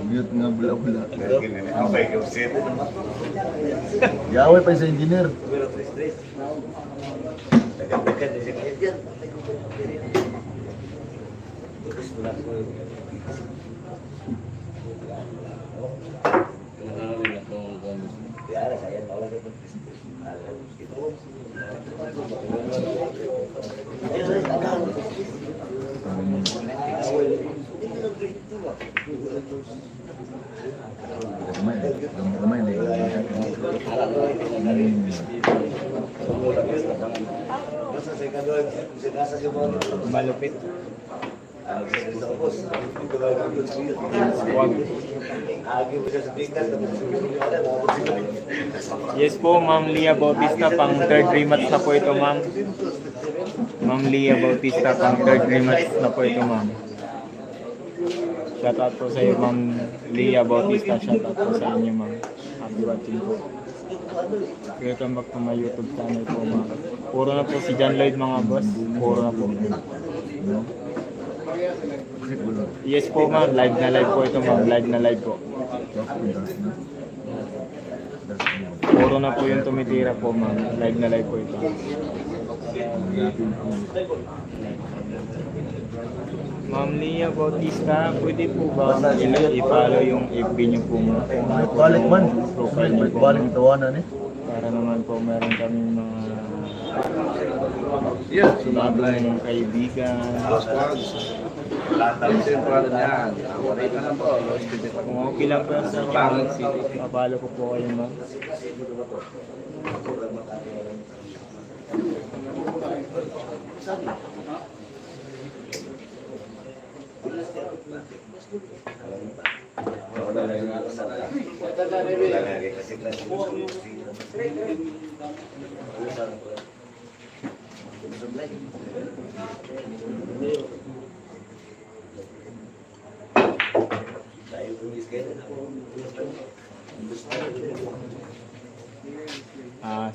Mute nga bula-bula. Yaway pa sa engineer. Gamay na Malupit. Yes po, Ma'am Lia Bautista, pang third rematch na po ito, ma'am. Ma'am Lia Bautista, pang third rematch na po ito, ma'am. Shoutout po sa iyo, Ma'am Lia Bautista. Shoutout po sa inyo, ma'am. Happy watching po. Welcome back to my YouTube channel po, ma'am. Puro na po si John Lloyd, mga boss. Puro na po. Yes po, ma'am. Live na live po ito, ma'am. Live na live po. Puro na po yung tumitira po, ma'am. Live na live po ito. Ma'am Lia Bautista, pwede po ba i-follow yung FB niyo po, ma'am? balik man. Profile niyo po, Balik ma'am. tawanan eh. Para naman po meron kami mga Yes, sumablay. bagong kaibigan. Sentrado niyan. Wala ka na po. Kung okay lang po sa inyo, ma'am, papalo ko po kayo, ma'am.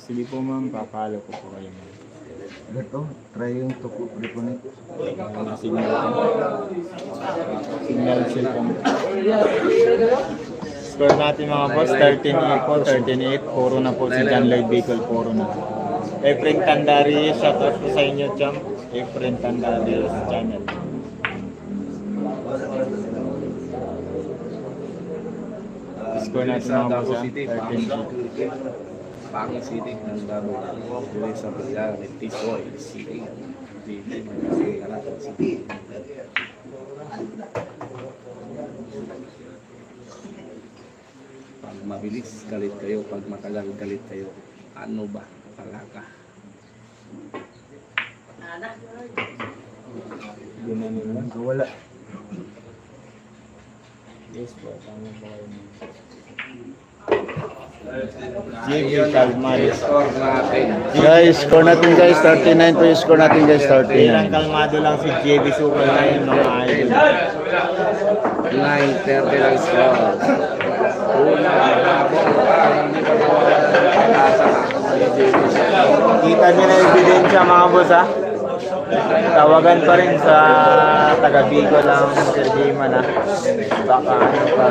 Sige po, ma'am, papalo ko po kayo, ma'am. Ito, try yung tuko reconnect. Signal cellphone. Score natin, mga boss, 13-8 po, 13-8. Puro na po si John Lloyd Bicol, puro na. Efren Tandari, shoutout po sa inyo, champ. Efren Tandari channel. Score natin, mga boss, 13-8. Pangit City ng Davao. Dili sa Bayan, Tisoy City. City. Pag mabilis, galit kayo. Pag matagal, galit kayo. Ano ba? Talaga. Gumanon lang. Wala. Yes po, tama po kayo. JB Calmares. Guys, score natin guys, 39 po yung score natin guys, Tirang 39. kalmado lang si JB Super na yun, mga idol. 9:30 lang score. Una, habang parang hindi pa nawala ng pag-asa. Kita niyo na ebidensya, mga boss, ha? tawagan pa rin sa taga Bicol ang Sir Jima na baka ano pa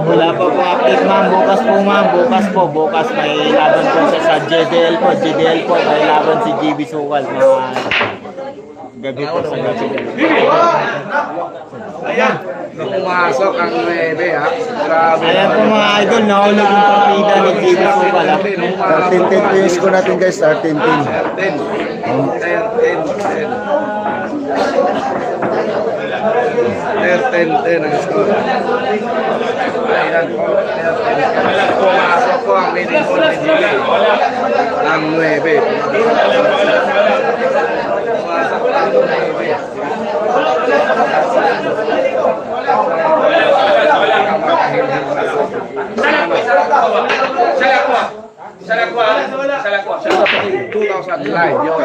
wala pa po update ma'am. Bukas may laban po siya sa JDL po may laban si GB Sukal na gabi po sa gabi. Pumasok ang 9 ha. Grabe. Ayan po mga idol, nahulog yung partida ni GB Sukal. 13-10 yung score natin guys, 13-10. 10 ang score. Ayan po. Pumasok po ang leading goal ni Jimmy. Ang 9. Pumasok ang 9. Sa 2000 live yun.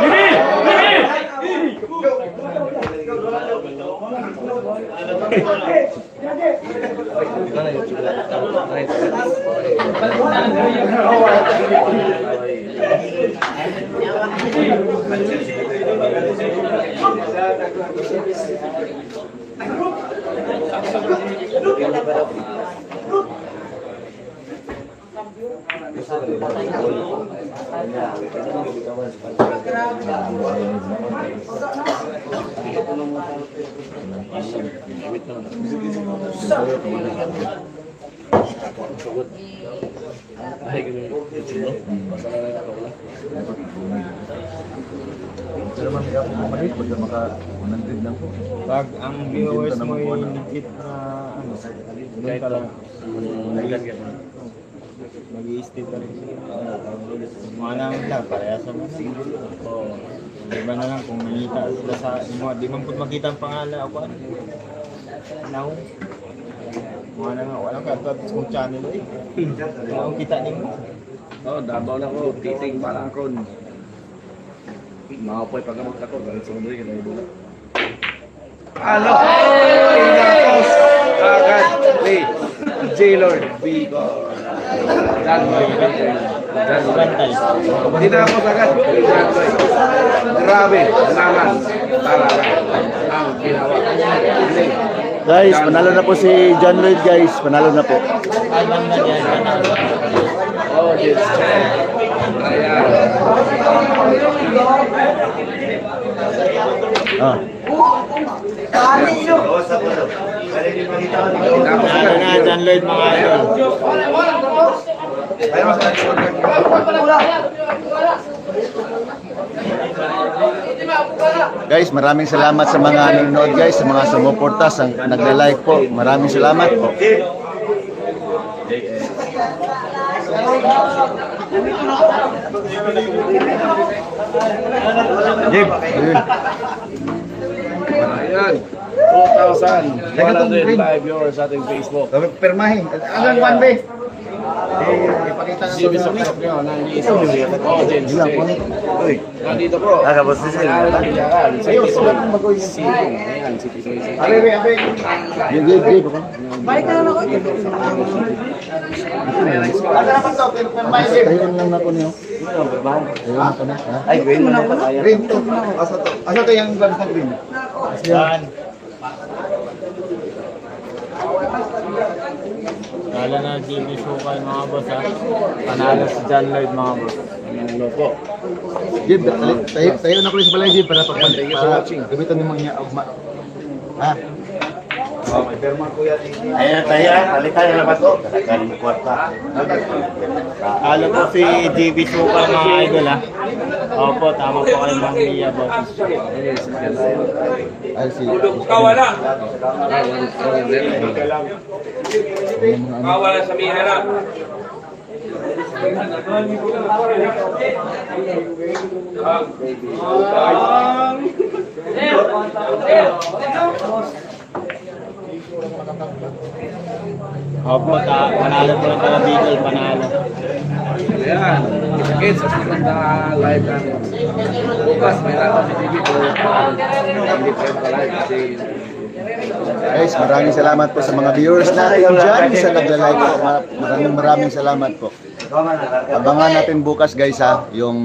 Pag ang viewers mo ay legit na ano, doon ka lang mag-i-stay pa rin. Mga namin lang, parehas naman. Oo. Iba na lang kung nakita sila sa mga, di man po makita ang pangalan ako ano. Now, mga na nga, walang katapos kong channel eh. Kung kita ninyo. Oh, Davao na ko, titing pa lang ako. Makapoy pagkamot ako, ganit sa mundo yun, ibo na. Ano? Pinakos agad ni J-Lord Bicol. Bantay. Tinapos agad ni Jantoy. Grabe naman talaga ang ginawa. Guys, panalo na po si John Lloyd guys, panalo na po. Alman na yan. Oh, yes. Ayan. Ah. Tinapos Ano agad. na, John Lloyd mga idol. Guys, maraming salamat sa mga nanonood guys, sa mga sumuporta, sa nagla-like po. Maraming salamat po. Jib, Ayan. 2,100 live viewers sa ating Facebook. permahin. Hanggang 1 be. Jimmy Sokok nyo, nandito. Oh, James. Nandito po. Nakabos si Sil. City Soy. Ayan, City Soy. Jib. Balik na lang ako. Ayun lang na po niyo. Ayun na po na. Ay, green mo na po. Green to. Asa to yung gloves na green? Yan. Kala na GB Sukal mga boss ha. Panalo si John Lloyd mga boss. Ano po? Jib, tayo na ko sa balay Jib para Thank you for watching. gamitan ng mga ha? Ayan tayo, palitan na ba ito? Kalakarin mo kwarta. Kala po si GB Sukal mga idol ha. Opo, tama po kayo mga Mia boss. Ay, si. Kawala sa mihera. Opo, panalo po ng taga Bicol, panalo. Ayan. Kids, sa sunod na live namin. Bukas, may laban si TV ko. Hindi pa rin pa live kasi Guys, maraming salamat po sa mga viewers natin dyan sa nagla-like po. Maraming salamat po. Abangan natin bukas guys ha, yung